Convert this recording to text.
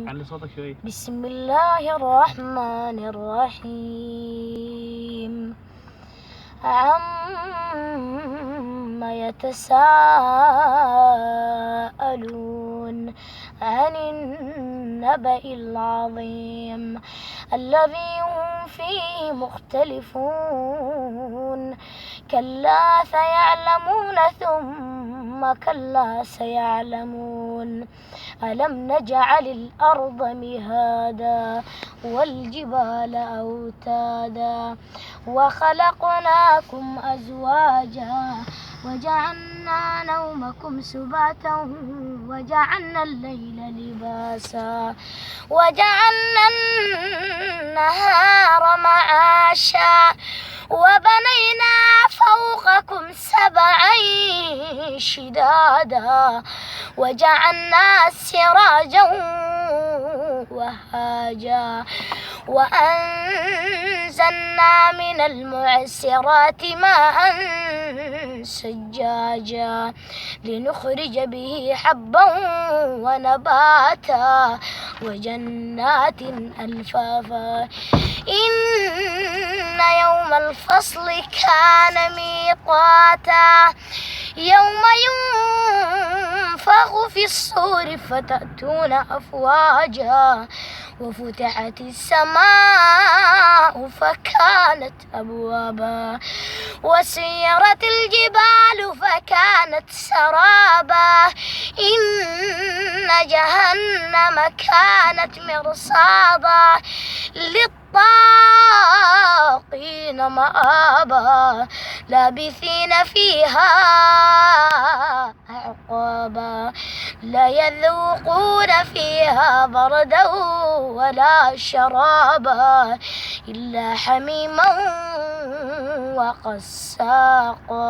علي صوتك شوية. بسم الله الرحمن الرحيم. عما يتساءلون عن النبأ العظيم الذي هم فيه مختلفون. كلا سيعلمون ثم كلا سيعلمون. ألم نجعل الأرض مهادا والجبال أوتادا وخلقناكم أزواجا وجعلنا نومكم سباتا وجعلنا الليل لباسا وجعلنا النهار معاشا وبنينا فوقكم سبعا شدادا وجعلنا سراجا وهاجا وأنزلنا من المعصرات ماء سجاجا لنخرج به حبا ونباتا وجنات ألفافا. إن يوم الفصل كان ميقاتا يوم ينفخ في الصور فتأتون أفواجا وفتحت السماء فكانت أبوابا وسيرت الجبال فكانت سرابا. إن جهنم كانت مرصادا للطاغين مآبا لابثين فيها أحقابا لا يذوقون فيها بردا ولا شرابا إلا حميما وغساقا.